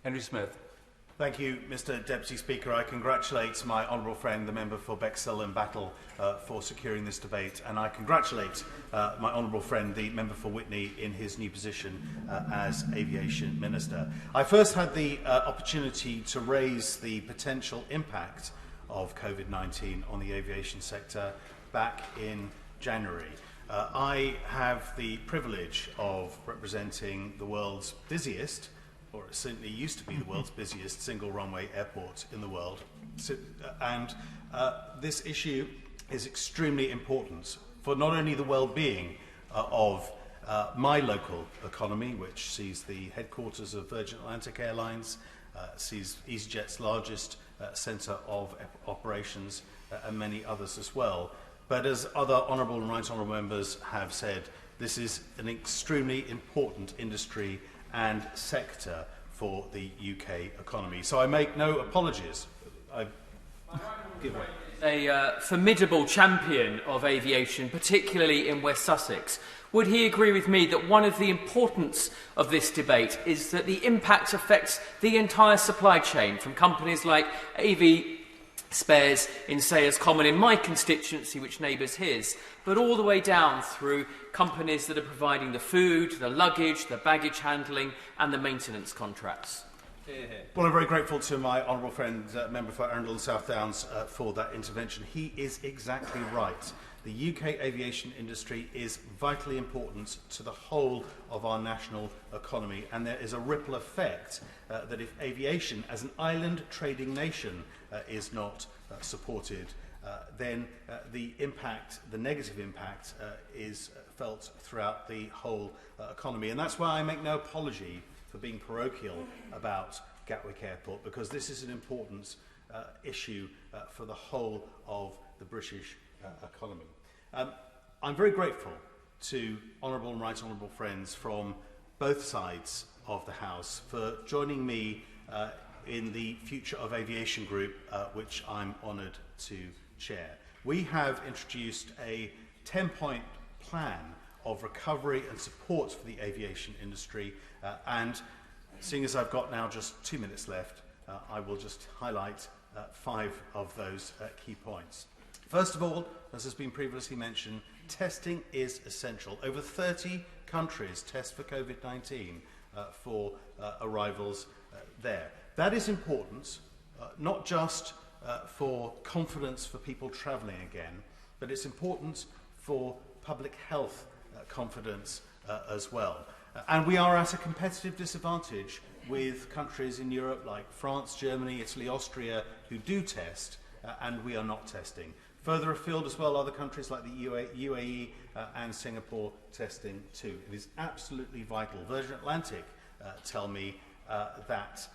Henry Smith. Thank you, Mr Deputy Speaker. I congratulate my honourable friend, the member for Bexhill and Battle, for securing this debate, and I congratulate my honourable friend, the member for Witney, in his new position as Aviation Minister. I first had the opportunity to raise the potential impact of COVID-19 on the aviation sector back in January. I have the privilege of representing the world's busiest, or it certainly used to be the world's busiest single runway airport in the world. And this issue is extremely important for not only the well-being of my local economy, which sees the headquarters of Virgin Atlantic Airlines, sees EasyJet's largest centre of operations, and many others as well. But as other honourable and right honourable members have said, this is an extremely important industry and sector for the UK economy. So I make no apologies. I give way. A formidable champion of aviation, particularly in West Sussex. Would he agree with me that one of the importance of this debate is that the impact affects the entire supply chain, from companies like AV Spares in Sayers Common in my constituency, which neighbours his, but all the way down through companies that are providing the food, the luggage, the baggage handling and the maintenance contracts? Well, I'm very grateful to my honourable friend, member for Arundel and South Downs, for that intervention. He is exactly right. The UK aviation industry is vitally important to the whole of our national economy, and there is a ripple effect that if aviation as an island trading nation is not supported, then the impact, the negative impact, is felt throughout the whole economy. And that's why I make no apology for being parochial about Gatwick Airport, because this is an important issue for the whole of the British economy. I'm very grateful to honourable and right honourable friends from both sides of the House for joining me in the Future of Aviation group, which I'm honoured to chair. We have introduced a 10-point plan of recovery and support for the aviation industry, and seeing as I've got now just 2 minutes left, I will just highlight 5 of those key points. First of all, as has been previously mentioned, testing is essential. Over 30 countries test for COVID-19 for arrivals there. That is important, not just for confidence for people travelling again, but it's important for public health confidence as well. And we are at a competitive disadvantage with countries in Europe like France, Germany, Italy, Austria, who do test, and we are not testing. Further afield as well, other countries like the UAE and Singapore testing too. It is absolutely vital. Virgin Atlantic tell me that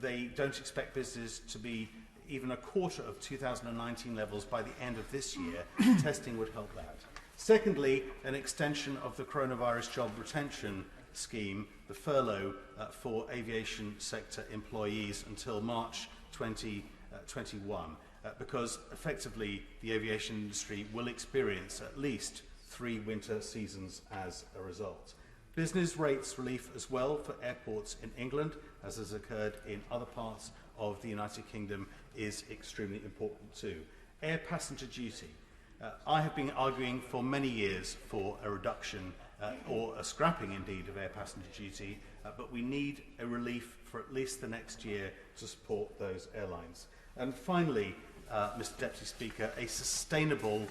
they don't expect business to be even a quarter of 2019 levels by the end of this year. Testing would help that. Secondly, an extension of the coronavirus job retention scheme, the furlough for aviation sector employees until March 2021. Because effectively the aviation industry will experience at least 3 winter seasons as a result. Business rates relief as well for airports in England, as has occurred in other parts of the United Kingdom, is extremely important too. Air passenger duty. I have been arguing for many years for a reduction or a scrapping indeed of air passenger duty, but we need a relief for at least the next year to support those airlines. And finally, Mr Deputy Speaker, a sustainable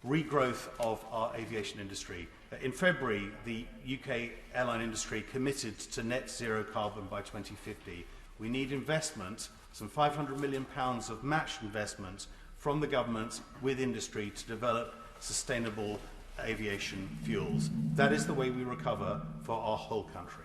regrowth of our aviation industry. In February, the UK airline industry committed to net zero carbon by 2050. We need investment, some £500 million of matched investment from the government with industry to develop sustainable aviation fuels. That is the way we recover for our whole country.